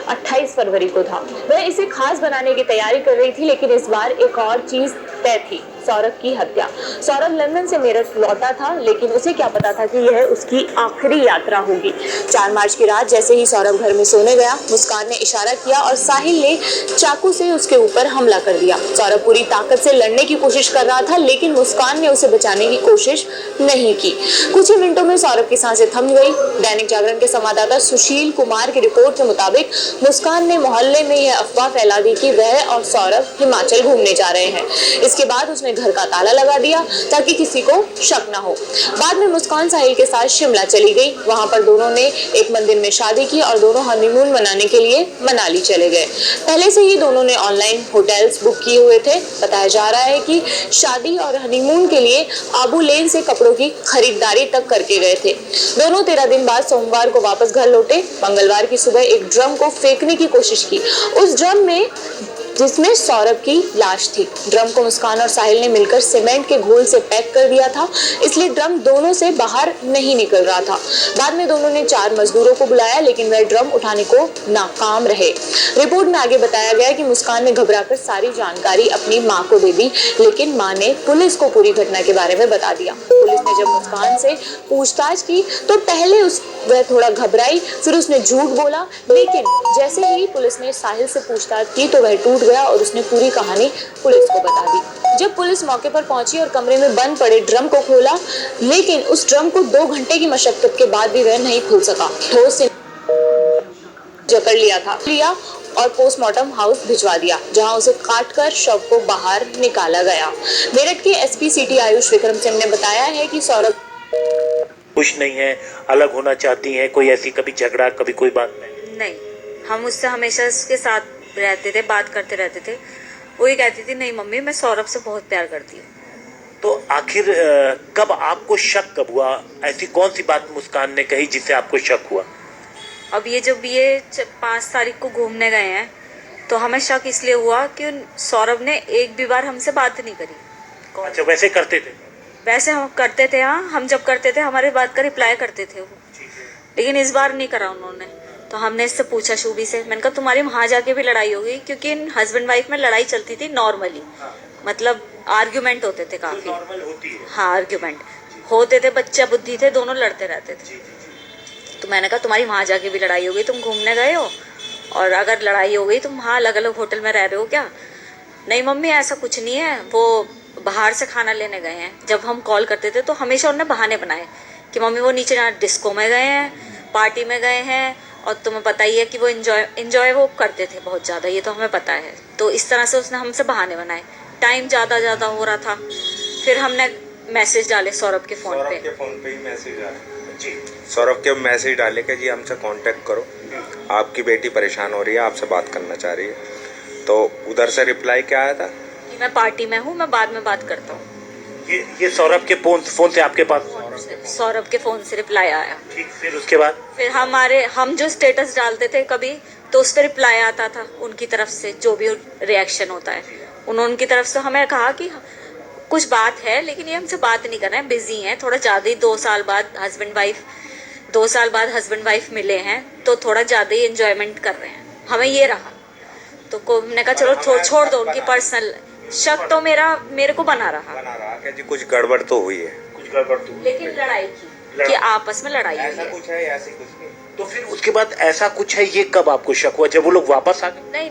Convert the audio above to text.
28 फरवरी को था। वह इसे खास बनाने की तैयारी कर रही थी, लेकिन इस बार एक और चीज तय थी, सौरभ की हत्या। सौरभ लंदन से मेरठ लौटा था, लेकिन उसे क्या पता था कि यह उसकी आखिरी यात्रा होगी। 4 मार्च की रात जैसे ही सौरभ घर में सोने गया, मुस्कान ने इशारा किया और साहिल ने चाकू से उसके ऊपर हमला कर दिया। सौरभ पूरी ताकत से लड़ने की कोशिश कर रहा था, लेकिन मुस्कान ने उसे बचाने की कोशिश नहीं की। कुछ ही मिनटों में सौरभ की सांसें थम गई। दैनिक जागरण के संवाददाता सुशील कुमार की रिपोर्ट के मुताबिक मुस्कान ने मोहल्ले में यह अफवाह फैला दी कि वह और सौरभ हिमाचल घूमने जा रहे हैं। इसके बाद उसने घर का ताला लगा दिया ताकि किसी को शक न हो। बाद में मुस्कान साहिल के साथ शिमला चली गई। वहां पर दोनों ने एक मंदिर में शादी की और दोनों हनीमून मनाने के लिए मनाली चले गए। पहले से ही दोनों ने ऑनलाइन होटल्स बुक किए हुए थे। बताया जा रहा है कि शादी और हनीमून के लिए आबू लेन से कपड़ों की खरीदारी तक करके गए थे। दोनों 13 दिन बाद सोमवार को वापस घर लौटे। मंगलवार की सुबह एक ड्रम को फेंकने की कोशिश की, उस ड्रम में जिसमें सौरभ की लाश थी। ड्रम को मुस्कान और साहिल ने मिलकर सीमेंट के घोल से पैक कर दिया था, इसलिए ड्रम दोनों से बाहर नहीं निकल रहा था। बाद में दोनों ने 4 मजदूरों को बुलाया, लेकिन वह ड्रम उठाने को नाकाम रहे। रिपोर्ट में आगे बताया गया कि मुस्कान ने घबराकर सारी जानकारी अपनी मां को दे दी, लेकिन मां ने पुलिस को पूरी घटना के बारे में बता दिया। पुलिस ने जब मुस्कान से पूछताछ की तो पहले वह थोड़ा घबराई, फिर उसने झूठ बोला, लेकिन जैसे ही पुलिस ने साहिल से पूछताछ की तो वह टूट गया और उसने पूरी कहानी पुलिस को बता दी। जब पुलिस मौके पर पहुंची और कमरे में बंद पड़े ड्रम को खोला, लेकिन उस ड्रम को 2 घंटे की मशक्कत के बाद भी वह नहीं खुल सका। ठोस से जकड़ लिया और पोस्टमार्टम हाउस भिजवा दिया, जहां उसे काटकर शव को बाहर निकाला गया। मेरठ के एसपी सिटी आयुष विक्रम सिंह ने बताया है कि सौरभ खुश नहीं है, अलग होना चाहती हैं, कोई ऐसी कभी झगड़ा, कभी कोई बात नहीं। हम उससे हमेशा उसके साथ रहते थे, बात करते रहते थे। वो ही कहती थी, नहीं मम्मी मैं सौरभ से बहुत प्यार करती हूँ। तो आखिर कब आपको शक कब हुआ? ऐसी कौन सी बात मुस्कान ने कही जिससे आपको शक हुआ? अब ये जब ये 5 तारीख को घूमने गए हैं तो हमें शक इसलिए हुआ कि सौरभ ने एक भी बार हमसे बात नहीं करी। अच्छा, वैसे करते थे? वैसे हम करते थे, हाँ। हम जब करते थे हमारी बात का रिप्लाई करते थे वो, लेकिन इस बार नहीं करा उन्होंने। तो हमने इससे पूछा शूबी से, मैंने कहा तुम्हारी वहाँ जाके भी लड़ाई हो गई? क्योंकि इन हस्बैंड वाइफ में लड़ाई चलती थी नॉर्मली, मतलब आर्ग्यूमेंट होते थे काफी। नॉर्मल होती है। हाँ, आर्ग्यूमेंट होते थे, बच्चा बुद्धि थे, दोनों लड़ते रहते थे। तो मैंने कहा तुम्हारी वहाँ जाके भी लड़ाई हो गई? तुम घूमने गए हो और अगर लड़ाई हो गई तुम वहाँ अलग अलग होटल में रह रहे हो क्या? नहीं मम्मी ऐसा कुछ नहीं है, वो बाहर से खाना लेने गए हैं। जब हम कॉल करते थे तो हमेशा उन्होंने बहाने बनाए कि मम्मी वो नीचे डिस्को में गए हैं, पार्टी में गए हैं, और तुम्हें पता ही है कि वो इंजॉय वो करते थे बहुत ज़्यादा, ये तो हमें पता है। तो इस तरह से उसने हमसे बहाने बनाए। टाइम ज़्यादा हो रहा था, फिर हमने मैसेज डाले सौरभ के फ़ोन पे ही मैसेज डाले जी। सौरभ के मैसेज डाले कि जी हमसे कांटेक्ट करो, आपकी बेटी परेशान हो रही है, आपसे बात करना चाह रही है। तो उधर से रिप्लाई क्या आया था कि मैं पार्टी में हूँ, मैं बाद में बात करता हूँ। ये सौरभ के फोन से आपके पास? सौरभ के फ़ोन से रिप्लाई आया। ठीक, फिर उसके बाद फिर हम जो स्टेटस डालते थे कभी, तो उस पर रिप्लाई आता था उनकी तरफ से, जो भी रिएक्शन होता है। उन्होंने उनकी तरफ से हमें कहा कि कुछ बात है, लेकिन ये हमसे बात नहीं कर रहे हैं, बिजी हैं थोड़ा ज़्यादा ही। 2 साल बाद हस्बैंड वाइफ मिले हैं, तो थोड़ा ज़्यादा ही एंजॉयमेंट कर रहे हैं, हमें ये रहा। तो हमने कहा चलो छोड़ दो उनकी पर्सनल। शक तो मेरे को बना रहा कि जी कुछ गड़बड़ तो हुई है, लेकिन लड़ाई की कि आपस में लड़ाई हुई ऐसा है। कुछ है, ऐसी कुछ नहीं। तो फिर उसके बाद ऐसा कुछ है, ये कब आपको शक हुआ? जब वो लोग वापस आ गए? नहीं